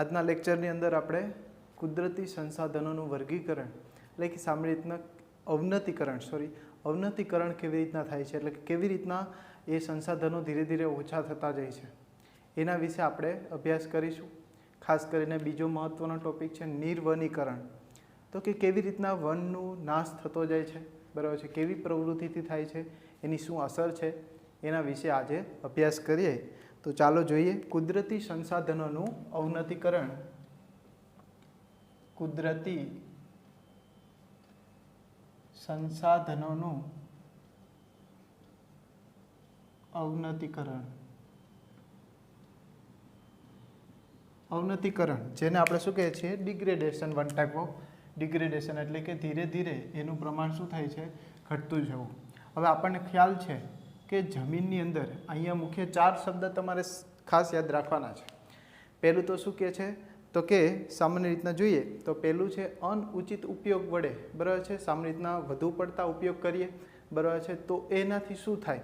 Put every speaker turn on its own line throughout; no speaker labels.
આજના લેક્ચરની અંદર આપણે કુદરતી સંસાધનોનું વર્ગીકરણ એટલે કે સામાન્ય રીતના અવનતીકરણ કેવી રીતના થાય છે, એટલે કે કેવી રીતના એ સંસાધનો ધીરે ધીરે ઓછા થતા જાય છે એના વિશે આપણે અભ્યાસ કરીશું. ખાસ કરીને બીજો મહત્ત્વનો ટૉપિક છે નિર્વનીકરણ. તો કે કેવી રીતના વનનો નાશ થતો જાય છે, બરાબર છે, કેવી પ્રવૃત્તિથી થાય છે, એની શું અસર છે, એના વિશે આજે અભ્યાસ કરીએ. તો ચાલો જોઈએ કુદરતી સંસાધનોનું અવનતીકરણ. કુદરતી સંસાધનોનું અવનતીકરણ. અવનતીકરણ જેને આપણે શું કહીએ છીએ degradation. One type of degradation એટલે કે ધીરે ધીરે એનું પ્રમાણ શું થાય છે, ઘટતું જવું. હવે આપણને ખ્યાલ છે કે જમીનની અંદર અહીંયા મુખ્ય 4 શબ્દ તમારે ખાસ યાદ રાખવાના છે. પહેલું તો શું કહે છે, તો કે સામાન્ય રીતના જોઈએ તો પહેલું છે અનઉચિત ઉપયોગ વડે, બરાબર છે, સામાન્ય રીતના વધુ પડતા ઉપયોગ કરીએ, બરાબર છે, તો એનાથી શું થાય,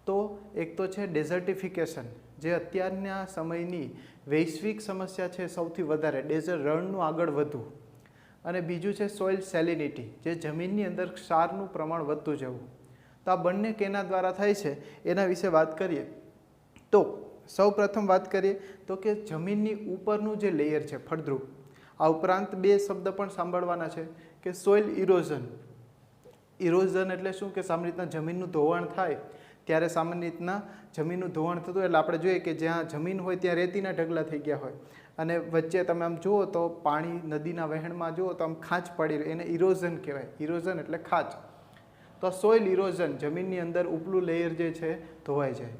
તો એક તો છે ડેઝર્ટિફિકેશન, જે અત્યારના સમયની વૈશ્વિક સમસ્યા છે સૌથી વધારે, ડેઝર્ટ રણનું આગળ વધવું. અને બીજું છે સોઇલ સેલિનિટી, જે જમીનની અંદર ક્ષારનું પ્રમાણ વધતું જવું. તો આ બંને કેના દ્વારા થાય છે એના વિશે વાત કરીએ. તો સૌ પ્રથમ વાત કરીએ તો કે જમીનની ઉપરનું જે લેયર છે ફળદ્રુપ. આ ઉપરાંત 2 શબ્દ પણ સાંભળવાના છે કે સોઇલ ઇરોઝન. ઇરોઝન એટલે શું કે સામાન્ય રીતના જમીનનું ધોવાણ થાય ત્યારે સામાન્ય રીતના જમીનનું ધોવાણ થતું એટલે આપણે જોઈએ કે જ્યાં જમીન હોય ત્યાં રેતીના ઢગલા થઈ ગયા હોય અને વચ્ચે તમે આમ જુઓ તો પાણી નદીના વહેણમાં જુઓ તો આમ ખાંચ પડી રહે, એને ઇરોઝન કહેવાય. ઇરોઝન એટલે ખાંચ. તો સોઇલ ઇરોઝન, જમીનની અંદર ઉપલું લેયર જે છે ધોવાઈ જાય.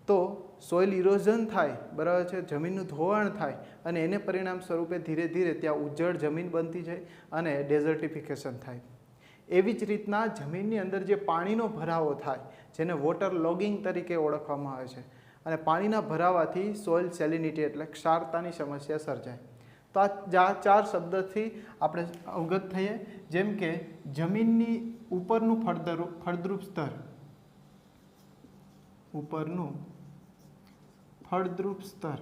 તો સોઇલ ઇરોઝન થાય, બરાબર છે, જમીનનું ધોવાણ થાય અને એને પરિણામ સ્વરૂપે ધીરે ધીરે ત્યાં ઉજ્જડ જમીન બનતી જાય અને ડેઝર્ટિફિકેશન થાય. એવી જ રીતના જમીનની અંદર જે પાણીનો ભરાવો થાય જેને વોટર લોગિંગ તરીકે ઓળખવામાં આવે છે, અને પાણીના ભરાવાથી સોઇલ સેલિનિટી એટલે ક્ષારતાની સમસ્યા સર્જાય. તો આ 4 શબ્દથી આપણે અવગત થઈએ. જેમ કે જમીનની ઉપરનું ફળદ્રુપ સ્તર, ઉપરનું ફળદ્રુપ સ્તર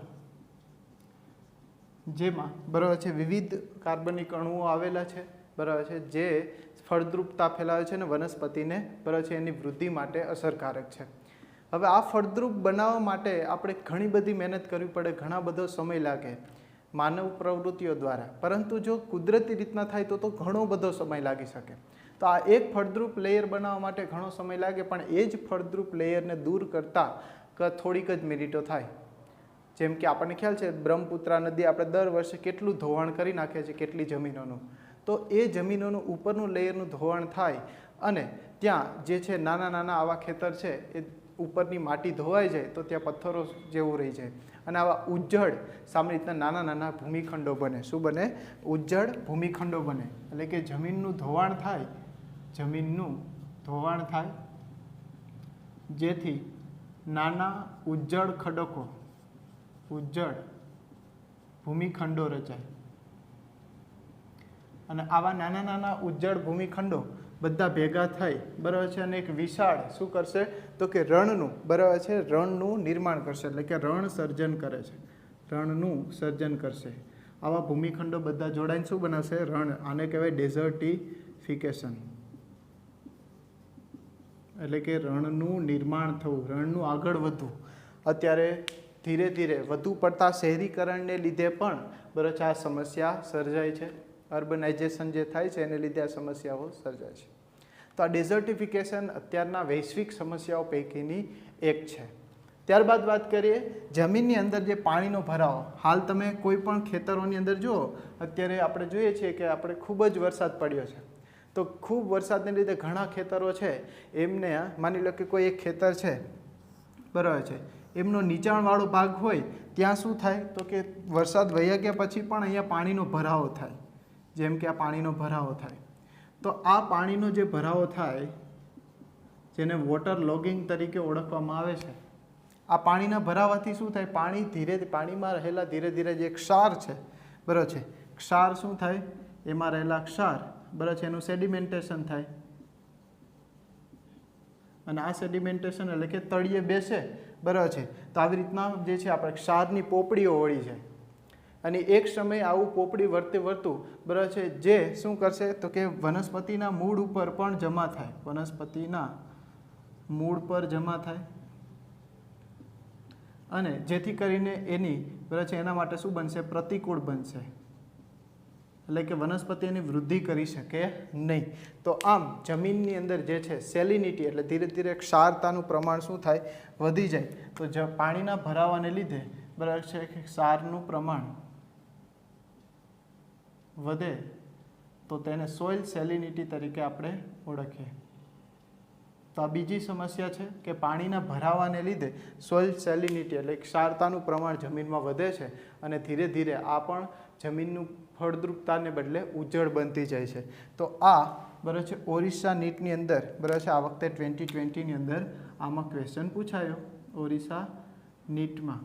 જેમાં બરાબર છે વિવિધ કાર્બનિક અણુઓ આવેલા છે, બરાબર છે, જે ફળદ્રુપતા ફેલાવે છે અને વનસ્પતિને બરાબર છે એની વૃદ્ધિ માટે અસરકારક છે. હવે આ ફળદ્રુપ બનાવવા માટે આપણે ઘણી બધી મહેનત કરવી પડે, ઘણા બધો સમય લાગે માનવ પ્રવૃત્તિઓ દ્વારા. પરંતુ જો કુદરતી રીતના થાય તો ઘણો બધો સમય લાગી શકે. તો આ એક ફળદ્રુપ લેયર બનાવવા માટે ઘણો સમય લાગે, પણ એ જ ફળદ્રુપ લેયરને દૂર કરતાં થોડીક જ મિનિટો થાય. જેમ કે આપણને ખ્યાલ છે બ્રહ્મપુત્રા નદી આપણે દર વર્ષે કેટલું ધોવાણ કરી નાખે છે કેટલી જમીનોનું. તો એ જમીનોનું ઉપરનું લેયરનું ધોવાણ થાય અને ત્યાં જે છે નાના નાના આવા ખેતર છે એ ઉપરની માટી ધોવાઈ જાય તો ત્યાં પથ્થરો જેવું રહી જાય અને આવા ઉજ્જડ સામાન્ય રીતના નાના નાના ભૂમિખંડો બને. શું બને? ઉજ્જડ ભૂમિખંડો બને. એટલે કે જમીનનું ધોવાણ થાય, જમીનનું ધોવાણ થાય જેથી નાના ઉજ્જડ ખડકો, ઉજ્જડ ભૂમિખંડો રચાય. અને આવા નાના નાના ઉજ્જડ ભૂમિખંડો બધા ભેગા થઈ, બરાબર છે, અને એક વિશાળ શું કરશે તો કે રણનું, બરાબર છે, રણનું નિર્માણ કરશે. એટલે કે રણ સર્જન કરે છે, રણનું સર્જન કરશે. આવા ભૂમિખંડો બધા જોડાઈને શું બનાવશે? રણ. આને કહેવાય ડેઝર્ટિફિકેશન. એટલે કે રણનું નિર્માણ થવું, રણનું આગળ વધવું. અત્યારે ધીરે ધીરે વધુ પડતા શહેરીકરણને લીધે પણ બરાબર છે આ સમસ્યા સર્જાય છે. અર્બનાઇઝેશન જે થાય છે એને લીધે આ સમસ્યાઓ સર્જાય છે. તો આ ડેઝર્ટિફિકેશન અત્યારના વૈશ્વિક સમસ્યાઓ પૈકીની એક છે. ત્યારબાદ વાત કરીએ જમીનની અંદર જે પાણીનો ભરાવો. હાલ તમે કોઈ પણ ખેતરોની અંદર જુઓ, અત્યારે આપણે જોઈએ છીએ કે આપણે ખૂબ જ વરસાદ પડ્યો છે. તો ખૂબ વરસાદને લીધે ઘણા ખેતરો છે એમને, માની લો કે કોઈ એક ખેતર છે, બરાબર છે, એમનો નીચાણવાળો ભાગ હોય ત્યાં શું થાય તો કે વરસાદ વહ્યા ગયા પછી પણ અહીંયા પાણીનો ભરાવો થાય. જેમ કે આ પાણીનો ભરાવો થાય. તો આ પાણીનો જે ભરાવો થાય જેને વોટર લોગિંગ તરીકે ઓળખવામાં આવે છે, આ પાણીના ભરાવાથી શું થાય, પાણીમાં રહેલા ધીરે ધીરે જે ક્ષાર છે, બરાબર છે, ક્ષાર શું થાય, એમાં રહેલા ક્ષાર, બરાબર છે, એનું સેડિમેન્ટેશન થાય. અને આ સેડિમેન્ટેશન એટલે કે તળિયે બેસે, બરાબર છે. તો આવી રીતના જે છે આપણે ક્ષારની પોપડીઓ વળી જાય. અને એક સમયે આવું પોપડી વર્તે વર્તું બરાબર છે જે શું કરશે તો કે વનસ્પતિના મૂળ ઉપર પણ જમા થાય, વનસ્પતિના મૂળ પર જમા થાય અને જેથી કરીને એની બરાબર છે એના માટે શું બનશે, પ્રતિકૂળ બનશે, એટલે કે વનસ્પતિ એની વૃદ્ધિ કરી શકે નહીં. તો આમ જમીનની અંદર જે છે સેલિનિટી એટલે ધીરે ધીરે ક્ષારતાનું પ્રમાણ શું થાય, વધી જાય. તો પાણીના ભરાવાને લીધે બરાબર છે કે ક્ષારનું પ્રમાણ વધે તો તેને સોઇલ સેલિનિટી તરીકે આપણે ઓળખીએ. તો આ બીજી સમસ્યા છે કે પાણીના ભરાવાને લીધે સોઇલ સેલિનિટી એટલે ક્ષારતાનું પ્રમાણ જમીનમાં વધે છે અને ધીરે ધીરે આ પણ જમીનનું ફળદ્રુપતાને બદલે ઉજ્જડ બનતી જાય છે. તો આ બરાબર છે ઓરિસ્સા નીટની અંદર બરાબર છે આ વખતે 2020ની અંદર આમાં ક્વેશ્ચન પૂછાયો. ઓરિસ્સા નીટમાં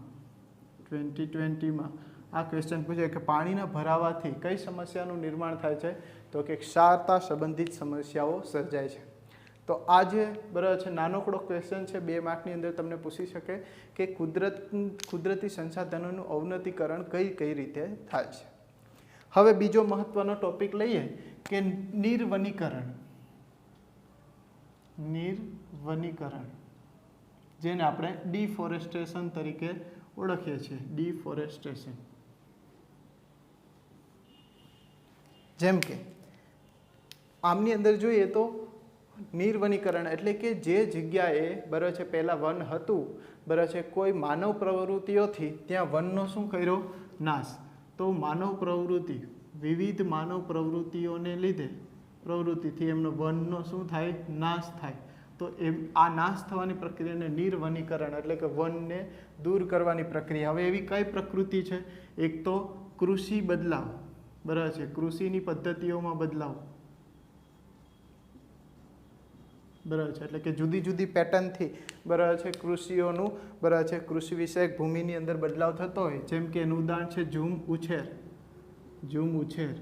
2020માં આ ક્વેશ્ચન પૂછાયો કે પાણીના ભરાવાથી કઈ સમસ્યાનું નિર્માણ થાય છે, તો કે ક્ષારતા સંબંધિત સમસ્યાઓ સર્જાય છે. તો આ જે બરાબર છે નાનકડો ક્વેશ્ચન છે 2 માર્કની અંદર તમને પૂછી શકે કે કુદરતી સંસાધનોનું અવનતીકરણ કઈ રીતે થાય છે. હવે બીજો મહત્વનો ટોપિક લઈએ કે નિર્વનીકરણ. નિર્વનીકરણ જેને આપણે ડિફોરેસ્ટેશન તરીકે ઓળખીએ છીએ. ડિફોરેસ્ટેશન જેમ કે આમની અંદર જોઈએ તો નિર્વનીકરણ એટલે કે જે જગ્યાએ બરાબર છે પહેલાં વન હતું બરાબર છે કોઈ માનવ પ્રવૃત્તિઓથી ત્યાં વનનો શું કર્યો, નાશ. તો માનવ પ્રવૃત્તિ વિવિધ માનવ પ્રવૃત્તિઓને લીધે પ્રવૃત્તિથી એમનો વનનો શું થાય, નાશ થાય. તો એમ આ નાશ થવાની પ્રક્રિયાને નિર્વનીકરણ એટલે કે વનને દૂર કરવાની પ્રક્રિયા. હવે એવી કઈ પ્રકૃતિ છે, એક તો કૃષિ બદલાવ બરાબર છે, કૃષિની પદ્ધતિઓમાં બદલાવ બરાબર છે, એટલે કે જુદી જુદી પેટર્નથી બરાબર છે કૃષિઓનું બરાબર છે કૃષિ વિષયક ભૂમિની અંદર બદલાવ થતો હોય. જેમ કે એનું ઉદાહરણ છે ઝૂમ ઉછેર. ઝૂમ ઉછેર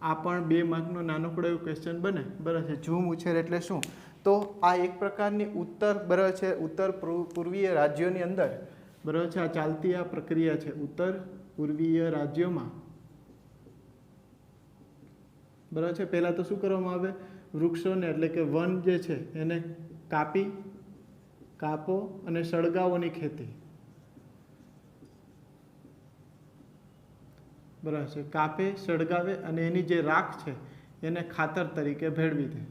આ પણ 2 માર્કનો નાનકડો એવો ક્વેશ્ચન બને બરાબર છે. ઝૂમ ઉછેર એટલે શું, તો આ એક પ્રકારની બરાબર છે ઉત્તર પૂર્વીય રાજ્યોની અંદર બરાબર છે આ ચાલતી આ પ્રક્રિયા છે. ઉત્તર પૂર્વીય રાજ્યોમાં બરાબર છે પહેલાં તો શું કરવામાં આવે, વૃક્ષોને એટલે કે વન જે છે એને કાપો અને સળગાવોની ખેતી બરાબર છે. કાપે, સળગાવે અને એની જે રાખ છે એને ખાતર તરીકે ભેળવી દે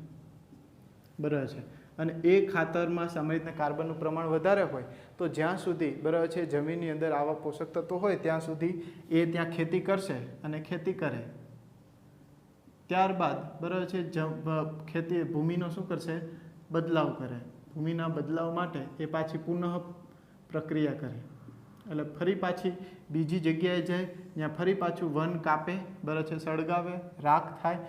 બરાબર છે. અને એ ખાતરમાં સામાન્ય રીતે કાર્બનનું પ્રમાણ વધારે હોય તો જ્યાં સુધી બરાબર છે જમીનની અંદર આવા પોષક તત્વો હોય ત્યાં સુધી એ ત્યાં ખેતી કરશે અને ખેતી કરે. ત્યારબાદ બરાબર છે ખેતી ભૂમિનો શું કરશે, બદલાવ કરે. ભૂમિના બદલાવ માટે એ પાછી પુનઃ પ્રક્રિયા કરે એટલે ફરી પાછી બીજી જગ્યાએ જાય ત્યાં ફરી પાછું વન કાપે બરાબર છે, સળગાવે, રાખ થાય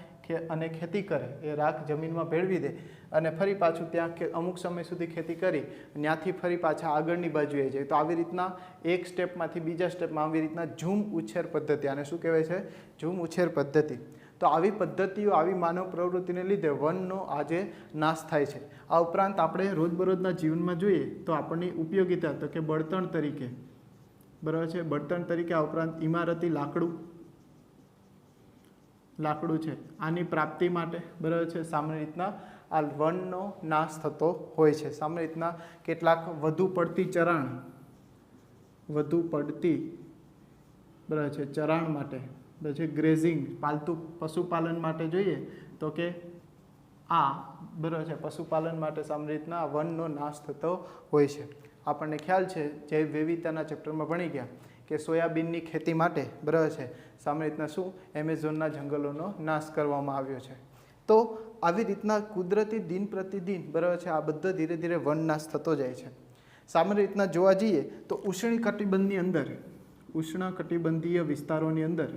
અને ખેતી કરે. એ રાખ જમીનમાં ભેળવી દે અને ફરી પાછું ત્યાં અમુક સમય સુધી ખેતી કરી ત્યાંથી ફરી પાછા આગળની બાજુએ જાય. તો આવી રીતના એક સ્ટેપમાંથી બીજા સ્ટેપમાં આવી રીતના ઝૂમ ઉછેર પદ્ધતિ, આને શું કહેવાય છે, ઝૂમ ઉછેર પદ્ધતિ. તો આવી પદ્ધતિઓ આવી માનવ પ્રવૃત્તિને લીધે વનનો આજે નાશ થાય છે. આ ઉપરાંત આપણે રોજબરોજના જીવનમાં જોઈએ તો આપણની ઉપયોગિતા તો કે બળતણ તરીકે બરાબર છે, બળતણ તરીકે આ ઉપરાંત ઇમારતી લાકડું છે આની પ્રાપ્તિ માટે બરાબર છે સામાન્ય રીતના આ વનનો નાશ થતો હોય છે. સામાન્ય રીતના કેટલાક વધુ પડતી બરાબર છે ચરાણ માટે પછી ગ્રેઝિંગ પાલતુ પશુપાલન માટે જોઈએ તો કે આ બરાબર છે પશુપાલન માટે સામાન્ય રીતના વનનો નાશ થતો હોય છે. આપણને ખ્યાલ છે જૈવ વિવિધતાના ચેપ્ટરમાં ભણી ગયા કે સોયાબીનની ખેતી માટે બરાબર છે સામાન્ય રીતના શું એમેઝોનના જંગલોનો નાશ કરવામાં આવ્યો છે. તો આવી રીતના કુદરતી દિન પ્રતિદિન બરાબર છે આ બધો ધીરે ધીરે વન નાશ થતો જાય છે. સામાન્ય રીતના જોવા જઈએ તો ઉષ્ણકટિબંધીય વિસ્તારોની અંદર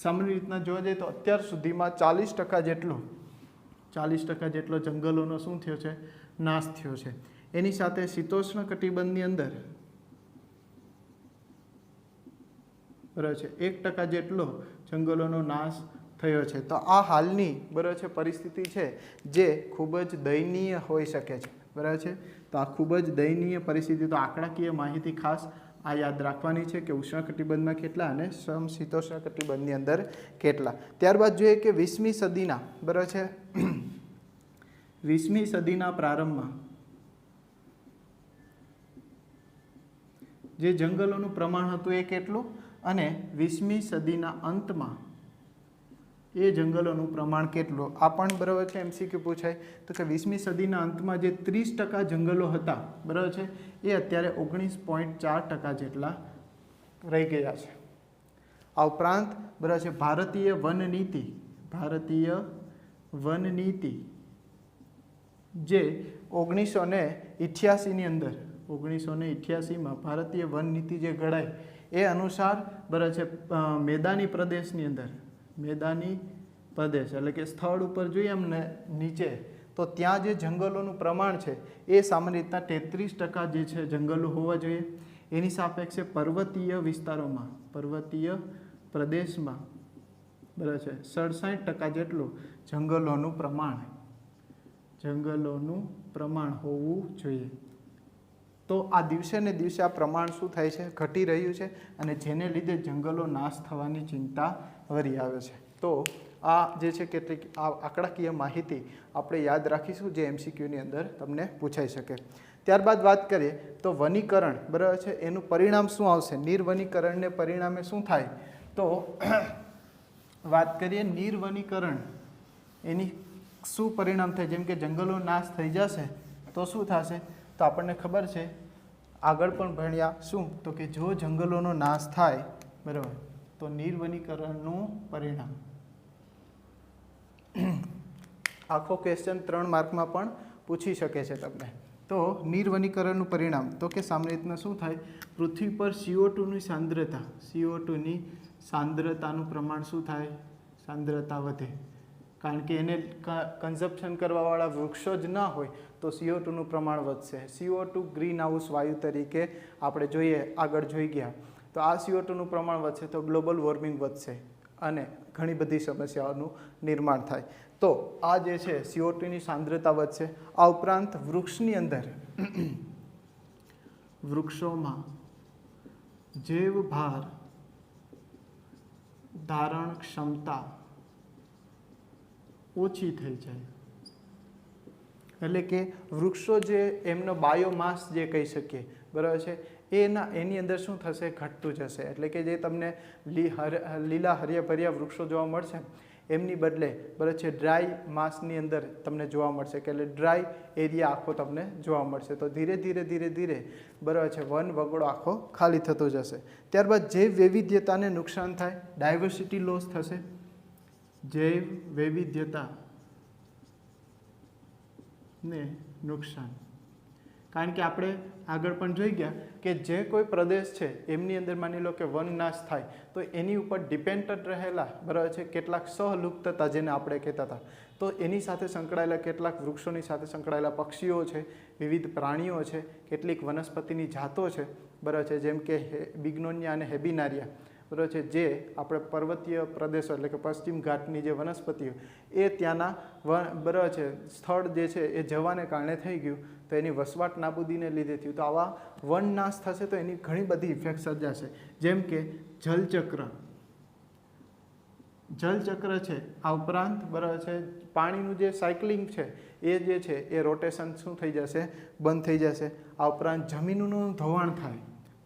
સામાન્ય રીતના જોવા જઈએ તો અત્યાર સુધીમાં 40% જેટલો જંગલોનો શું થયો છે, નાશ થયો છે. એની સાથે શીતોષ્ણ કટિબંધની અંદર બરાબર છે 1% જેટલો જંગલોનો નાશ થયો છે. તો આ હાલની બરાબર છે પરિસ્થિતિ છે જે ખૂબ જ દયનીય હોઈ શકે છે બરાબર છે. તો આ ખૂબ જ દયનીય પરિસ્થિતિ, તો આંકડાકીય માહિતી ખાસ આ યાદ રાખવાની છે કે ઉષ્ણકટિબંધમાં કેટલા અને સમશીતોષ્ણ કટિબંધની અંદર કેટલા. ત્યારબાદ જોઈએ કે 20મી સદીના બરાબર છે 20મી સદીના પ્રારંભમાં જે જંગલોનું પ્રમાણ હતું એ કેટલું અને 20મી સદીના અંતમાં એ જંગલોનું પ્રમાણ કેટલું. આ પણ બરાબર છે MCQ પૂછાય તો કે 20મી સદીના અંતમાં જે 30% જંગલો હતા બરાબર છે એ અત્યારે 19.4% જેટલા રહી ગયા છે. આ ઉપરાંત બરાબર છે ભારતીય વન નીતિ જે 1988ની અંદર 1988માં ભારતીય વન નીતિ જે ઘડાઈ એ અનુસાર બરાબર છે મેદાની પ્રદેશની અંદર મેદાની પ્રદેશ એટલે કે સ્થળ ઉપર જોઈએ અમને નીચે તો ત્યાં જે જંગલોનું પ્રમાણ છે એ સામાન્ય રીતના 33% જે છે જંગલો હોવા જોઈએ. એની સાપેક્ષે પર્વતીય વિસ્તારોમાં પર્વતીય પ્રદેશમાં બરાબર છે 67% જેટલું જંગલોનું પ્રમાણ હોવું જોઈએ. તો આ દિવસે ને દિવસે આ પ્રમાણ શું થાય છે ઘટી રહ્યું છે અને જેને લીધે જંગલો નાશ થવાની ચિંતા વરી આવે છે. તો આ જે છે કેટલીક આંકડાકીય માહિતી આપણે યાદ રાખીશું જે MCQની અંદર તમને પૂછાઈ શકે. ત્યારબાદ વાત કરીએ તો વનીકરણ બરાબર છે એનું પરિણામ શું આવશે. નિર્વનીકરણને પરિણામે શું થાય તો વાત કરીએ નિર્વનીકરણ એની શું પરિણામ થાય. જેમ કે જંગલો નાશ થઈ જશે તો શું થશે તો આપણને ખબર છે આગળ પણ ભણ્યા શું તો કે જો જંગલોનો નાશ થાય બરાબર તો નિર્વનીકરણનું પરિણામ આખો ક્વેશ્ચન 3 માર્કમાં પણ પૂછી શકે છે તમને. તો નિર્વનીકરણનું પરિણામ તો કે સામાન્ય રીતના શું થાય પૃથ્વી પર CO2ની સાંદ્રતાનું પ્રમાણ શું થાય સાંદ્રતા વધે. કારણ કે એને કન્ઝપ્શન કરવાવાળા વૃક્ષો જ ન હોય તો CO2નું પ્રમાણ વધશે. CO2 ગ્રીન હાઉસ વાયુ તરીકે આપણે જોઈએ આગળ જોઈ ગયા તો આ CO2નું પ્રમાણ વધશે તો ગ્લોબલ વોર્મિંગ વધશે અને ઘણી બધી સમસ્યાઓનું નિર્માણ થાય. તો આ જે છે CO2ની સાંદ્રતા વધશે. આ ઉપરાંત વૃક્ષની અંદર વૃક્ષોમાં જૈવ ભાર ધારણ ક્ષમતા ઓછી થઈ જાય. એટલે કે વૃક્ષો જે એમનો બાયોમાસ જે કહી શકીએ બરાબર છે એની અંદર શું થશે ઘટતું જશે. એટલે કે જે તમને લીલા હરિયાભર્યા વૃક્ષો જોવા મળશે એમની બદલે બરાબર છે ડ્રાય માસની અંદર તમને જોવા મળશે કે એટલે ડ્રાય એરિયા આખો તમને જોવા મળશે. તો ધીરે ધીરે બરાબર છે વન વગડો આખો ખાલી થતો જશે. ત્યારબાદ જૈવ વૈવિધ્યતાને નુકસાન થાય ડાયવર્સિટી લોસ થશે. જૈવ વૈવિધ્યતા ને નુકસાન કારણ કે આપણે આગળ પણ જોઈ ગયા કે જે કોઈ પ્રદેશ છે એમની અંદર માની લો કે વન નાશ થાય તો એની ઉપર ડિપેન્ડન્ટ રહેલા બરાબર છે કેટલાક સહલુપ્તતા જેને આપણે કહેતા હતા તો એની સાથે સંકળાયેલા કેટલાક વૃક્ષોની સાથે સંકળાયેલા પક્ષીઓ છે વિવિધ પ્રાણીઓ છે કેટલીક વનસ્પતિની જાતો છે બરાબર છે જેમ કે બિગ્નોનિયા અને હેબિનારિયા બરાબર છે જે આપણે પર્વતીય પ્રદેશો એટલે કે પશ્ચિમ ઘાટની જે વનસ્પતિઓ એ ત્યાંના બરાબર છે સ્થળ જે છે એ જવાને કારણે થઈ ગયું તો એની વસવાટ નાબૂદીને લીધે થયું. તો આવા વન નાશ થશે તો એની ઘણી બધી ઇફેક્ટ સર્જાશે. જેમ કે જલચક્ર છે આ ઉપરાંત બરાબર છે પાણીનું જે સાયકલિંગ છે એ જે છે એ રોટેશન શું થઈ જશે બંધ થઈ જશે. આ ઉપરાંત જમીનનું ધોવાણ થાય.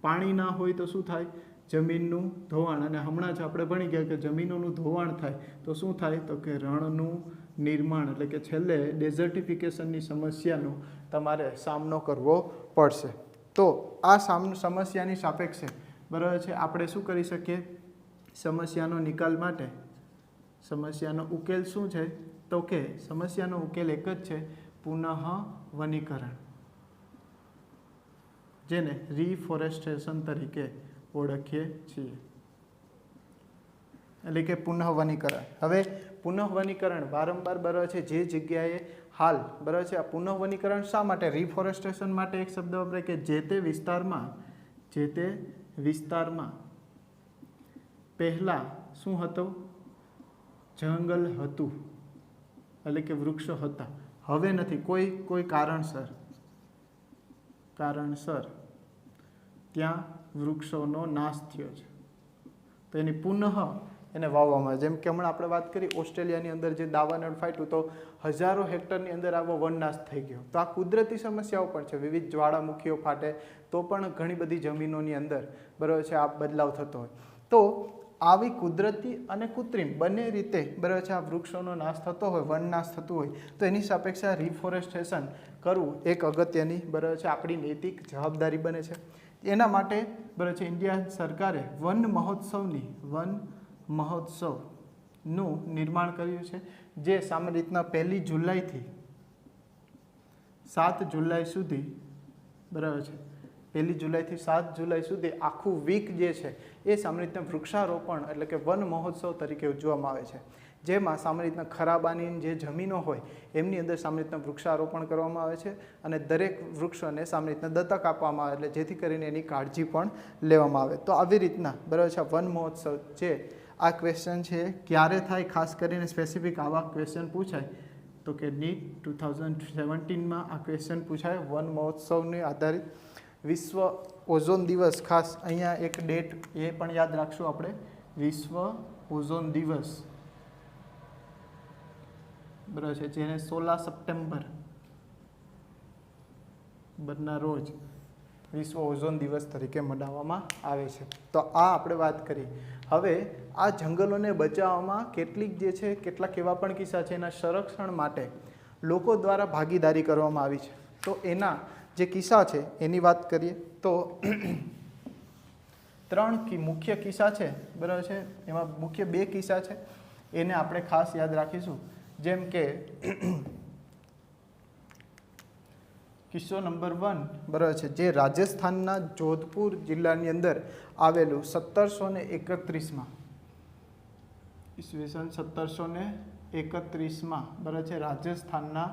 પાણી ના હોય તો શું થાય જમીનનું ધોવાણ. અને હમણાં જ આપણે ભણી ગયા કે જમીનોનું ધોવાણ થાય તો શું થાય તો કે રણનું નિર્માણ એટલે કે છેલ્લે ડેઝર્ટિફિકેશનની સમસ્યાનો તમારે સામનો કરવો પડશે. તો આ સમસ્યાની સાપેક્ષે બરાબર છે આપણે શું કરી શકીએ સમસ્યાનો નિકાલ માટે સમસ્યાનો ઉકેલ શું છે તો કે સમસ્યાનો ઉકેલ એક જ છે પુનઃ વનીકરણ જેને રિફોરેસ્ટેશન તરીકે ઓળખીએ છીએ. એટલે કે પુનઃ વનીકરણ. હવે પુનઃ વનીકરણ વારંવાર બરાબર છે જે જગ્યાએ હાલ બરાબર છે આ પુનઃ વનીકરણ શા માટે રિફોરેસ્ટેશન માટે એક શબ્દ વપરાય કે જે તે વિસ્તારમાં પહેલાં શું હતું જંગલ હતું એટલે કે વૃક્ષો હતા હવે નથી કોઈ કારણસર ત્યાં વૃક્ષોનો નાશ થયો છે, તો એની પુનઃ એને વાવવામાં આવે. જેમ કે હમણાં આપણે વાત કરી ઓસ્ટ્રેલિયાની અંદર જે દાવાનળ ફાટ્યું તો હજારો હેક્ટરની અંદર આવો વનનાશ થઈ ગયો. તો આ કુદરતી સમસ્યાઓ પણ છે. વિવિધ જ્વાળામુખીઓ ફાટે તો પણ ઘણી બધી જમીનોની અંદર બરાબર છે આ બદલાવ થતો હોય. તો આવી કુદરતી અને કૃત્રિમ બંને રીતે બરાબર છે આ વૃક્ષોનો નાશ થતો હોય, વનનાશ થતું હોય, તો એની સાપેક્ષે રિફોરેસ્ટેશન કરવું એક અગત્યની બરાબર છે આપણી નૈતિક જવાબદારી બને છે. એના માટે બરાબર છે ઇન્ડિયા સરકારે વન મહોત્સવનું નિર્માણ કર્યું છે, જે સામાન્ય રીતના 1 જુલાઈથી 7 જુલાઈ સુધી બરાબર છે 1 જુલાઈથી 7 જુલાઈ સુધી આખું વીક જે છે એ સામાન્ય રીતના વૃક્ષારોપણ એટલે કે વન મહોત્સવ તરીકે ઉજવવામાં આવે છે. જેમાં સામાન્ય રીતના ખરાબાની જે જમીનો હોય એમની અંદર સામાન્ય રીતના વૃક્ષારોપણ કરવામાં આવે છે અને દરેક વૃક્ષોને સામાન્ય રીતના દત્તક આપવામાં આવે એટલે જેથી કરીને એની કાળજી પણ લેવામાં આવે. તો આવી રીતના બરાબર છે વન મહોત્સવ છે. આ ક્વેશ્ચન છે ક્યારે થાય, ખાસ કરીને સ્પેસિફિક આવા ક્વેશ્ચન પૂછાય તો કે નીટ 2017માં આ ક્વેશ્ચન પૂછાય વન મહોત્સવને આધારિત. વિશ્વ ઓઝોન દિવસ, ખાસ અહીંયા એક ડેટ એ પણ યાદ રાખશું આપણે, વિશ્વ ઓઝોન દિવસ બરાબર છે, જેને 16 સપ્ટેમ્બર બરના રોજ વિશ્વ ઓઝોન દિવસ તરીકે મનાવવામાં આવે છે. તો આ આપણે વાત કરી. હવે આ જંગલોને બચાવવામાં કેટલાક એવા પણ કિસ્સા છે એના સંરક્ષણ માટે લોકો દ્વારા ભાગીદારી કરવામાં આવી છે. તો એના જે કિસ્સા છે એની વાત કરીએ તો 3 મુખ્ય કિસ્સા છે બરાબર છે. એમાં મુખ્ય 2 કિસ્સા છે એને આપણે ખાસ યાદ રાખીશું. જેમ કે કિસ્સો નંબર 1 બરાબર છે જે રાજસ્થાનના જોધપુર જિલ્લાની અંદર આવેલું 1731માં ઈસવીસન 1731માં બરાબર છે રાજસ્થાનના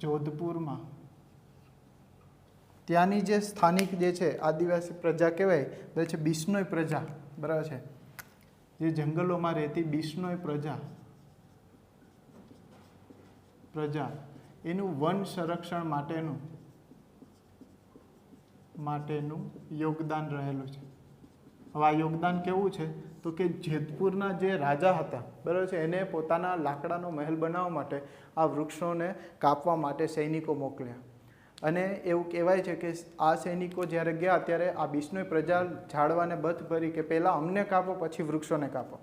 જોધપુરમાં ત્યાંની જે સ્થાનિક જે છે આદિવાસી પ્રજા કહેવાય બરાબર છે બિશ્નોઈ પ્રજા બરાબર છે, જે જંગલોમાં રહેતી બિશ્નોઈ પ્રજા એનું વન સંરક્ષણ માટેનું યોગદાન રહેલું છે. હવે આ યોગદાન કેવું છે તો કે જેતપુરના જે રાજા હતા બરાબર છે એને પોતાના લાકડાનો મહેલ બનાવવા માટે આ વૃક્ષોને કાપવા માટે સૈનિકો મોકલ્યા. અને એવું કહેવાય છે કે આ સૈનિકો જ્યારે ગયા ત્યારે આ બિશ્નોઈ પ્રજા ઝાડવાને બથ ભરી કે પહેલાં અમને કાપો પછી વૃક્ષોને કાપો.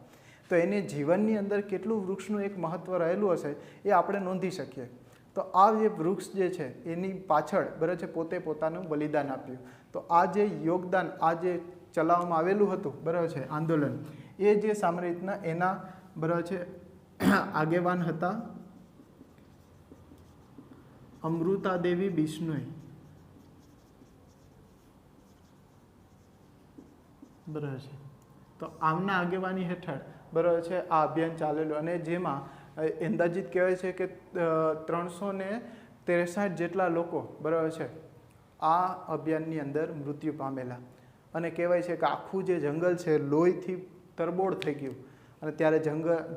તો એની જીવનની અંદર કેટલું વૃક્ષનું એક મહત્ત્વ રહેલું હશે એ આપણે નોંધી શકીએ. તો આ જે વૃક્ષ જે છે એની પાછળ બરાબર છે પોતે પોતાનું બલિદાન આપ્યું. તો આ જે યોગદાન આ જે ચલાવવામાં આવેલું હતું બરાબર છે આંદોલન, એ જે સામાન્ય રીતના એના બરાબર છે આગેવાન હતા અમૃતાદેવી બિશ્નોઈ બરાબર છે. તો આમના આગેવાની હેઠળ બરાબર છે આ અભિયાન ચાલેલું અને જેમાં અંદાજિત કહેવાય છે કે 363 જેટલા લોકો બરાબર છે આ અભિયાનની અંદર મૃત્યુ પામેલા. અને કહેવાય છે કે આખું જે જંગલ છે લોહીથી તરબોળ થઈ ગયું. અને ત્યારે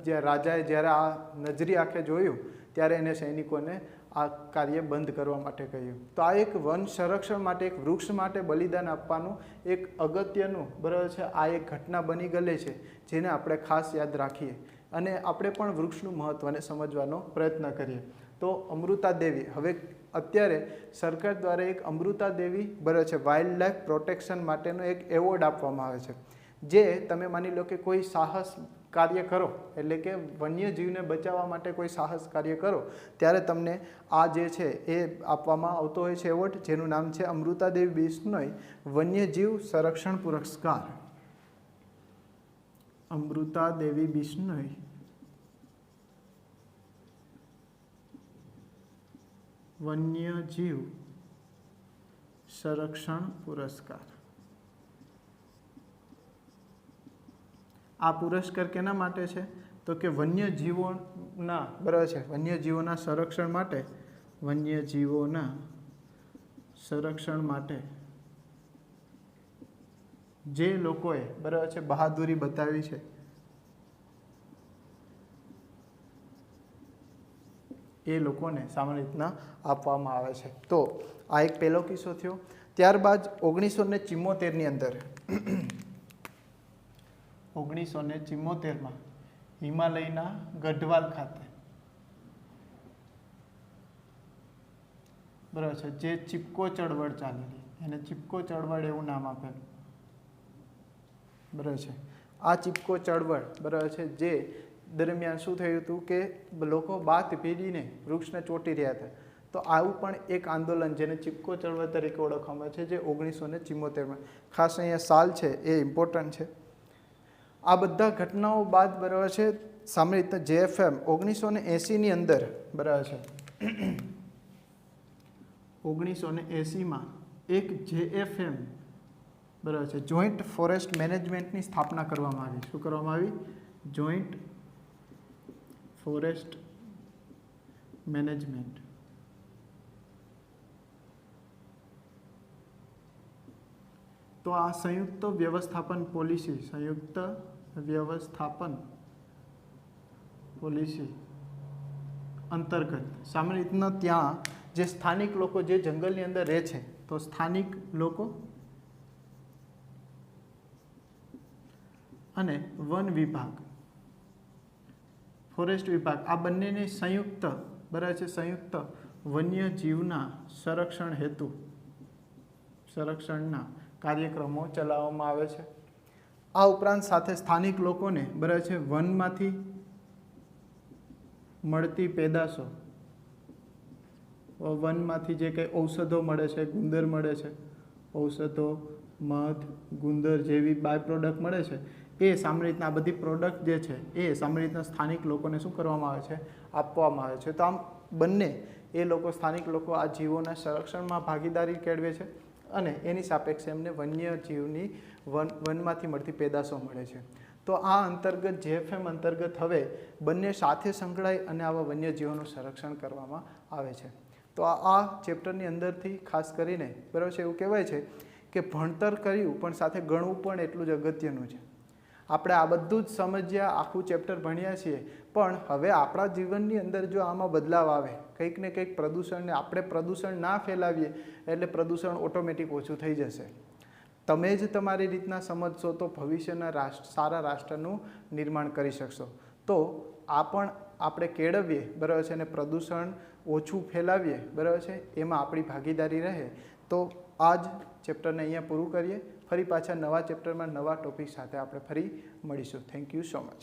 જે રાજાએ જ્યારે આ નજરી આંખે જોયું ત્યારે એને સૈનિકોને આ કાર્ય બંધ કરવા માટે કહ્યું. તો આ એક વન સંરક્ષણ માટે એક વૃક્ષ માટે બલિદાન આપવાનું એક અગત્યનું બરાબર છે આ એક ઘટના બની ગયેલી છે જેને આપણે ખાસ યાદ રાખીએ અને આપણે પણ વૃક્ષનું મહત્ત્વને સમજવાનો પ્રયત્ન કરીએ. તો અમૃતાદેવી, હવે અત્યારે સરકાર દ્વારા એક અમૃતાદેવી બરાબર છે વાઇલ્ડ લાઈફ પ્રોટેક્શન માટેનો એક એવોર્ડ આપવામાં આવે છે. જે તમે માની લો કે કોઈ સાહસ કાર્ય કરો એટલે કે વન્યજીવને બચાવવા માટે કોઈ સાહસ કાર્ય કરો ત્યારે તમને આ જે છે એ આપવામાં આવતો હોય છે એવોર્ડ, જેનું નામ છે અમૃતાદેવી બિશ્નોઈ વન્યજીવ સંરક્ષણ પુરસ્કાર. અમૃતાદેવી બિશ્નોઈ વન્યજીવ સંરક્ષણ પુરસ્કાર. આ પુરસ્કાર કેના માટે છે તો કે વન્યજીવોના બરાબર છે વન્યજીવોના સંરક્ષણ માટે જે લોકોએ બરાબર છે બહાદુરી બતાવી છે એ લોકોને સામાન્ય રીતના આપવામાં આવે છે. તો આ એક પહેલો કિસ્સો થયો. ત્યારબાદ 1974ની અંદર 1974માં હિમાલયના ગઢવાલ ખાતે બરાબર છે જે ચિપકો ચળવળ ચાલેલી, એને ચિપકો ચળવળ એવું નામ આપેલું, બરાબર છે. આ ચિપકો ચળવળ બરાબર છે જે દરમિયાન શું થયું હતું કે લોકો બાત ભીડીને વૃક્ષને ચોંટી રહ્યા હતા. તો આવું પણ એક આંદોલન જેને ચિપકો ચળવળ તરીકે ઓળખવામાં છે જે 1974માં, ખાસ અહીંયા સાલ છે એ ઇમ્પોર્ટન્ટ છે. આ બધા ઘટનાઓ બાદ બરાબર છે સામાન્ય રીતે JFM 1980ની અંદર બરાબર છે 1980માં એક JFM બરાબર છે જોઈન્ટ ફોરેસ્ટ મેનેજમેન્ટની સ્થાપના કરવામાં આવી. શું કરવામાં આવી? Joint forest management. તો આ સંયુક્ત વ્યવસ્થાપન પોલિસી અંતર્ગત સામાન્ય રીતના ત્યાં જે સ્થાનિક લોકો જે જંગલની અંદર રહે છે તો સ્થાનિક લોકો અને વન વિભાગ, ફોરેસ્ટ વિભાગ આ બંનેની સંયુક્ત બરાબર છે સંયુક્ત વન્યજીવના સંરક્ષણ હેતુ સંરક્ષણના કાર્યક્રમો ચલાવવામાં આવે છે. આ ઉપરાંત સાથે સ્થાનિક લોકોને બરાબર છે વનમાંથી મળતી પેદાશો, વનમાંથી જે કંઈ ઔષધો મળે છે, ગુંદર મળે છે, ઔષધો, મધ, ગુંદર જેવી બાય પ્રોડક્ટ મળે છે એ સામાન્ય રીતના આ બધી પ્રોડક્ટ જે છે એ સામાન્ય રીતના સ્થાનિક લોકોને શું કરવામાં આવે છે? આપવામાં આવે છે. તો આમ બંને એ લોકો સ્થાનિક લોકો આ જીવોના સંરક્ષણમાં ભાગીદારી કેળવે છે અને એની સાપેક્ષે એમને વન્યજીવની વનમાંથી મળતી પેદાશો મળે છે. તો આ અંતર્ગત JFM અંતર્ગત હવે બંને સાથે સંકળાઈ અને આવા વન્યજીવોનું સંરક્ષણ કરવામાં આવે છે. તો આ ચેપ્ટરની અંદરથી ખાસ કરીને બરાબર છે એવું કહેવાય છે કે ભણતર કર્યું પણ સાથે ગણવું પણ એટલું જ અગત્યનું છે. આપણે આ બધું જ સમજ્યા, આખું ચેપ્ટર ભણ્યા છીએ, પણ હવે આપણા જીવનની અંદર જો આમાં બદલાવ આવે, કંઈક ને કંઈક પ્રદૂષણને આપણે પ્રદૂષણ ના ફેલાવીએ એટલે પ્રદૂષણ ઓટોમેટિક ઓછું થઈ જશે. તમે જ તમારી રીતના સમજશો તો ભવિષ્યના સારા રાષ્ટ્રનું નિર્માણ કરી શકશો. તો આ પણ આપણે કેળવીએ બરાબર છે અને પ્રદૂષણ ઓછું ફેલાવીએ બરાબર છે એમાં આપણી ભાગીદારી રહે. તો આ જ ચેપ્ટરને અહીંયા પૂરું કરીએ. ફરી પાછા નવા ચેપ્ટરમાં નવા ટોપિક સાથે આપણે ફરી મળીશું. Thank you so much.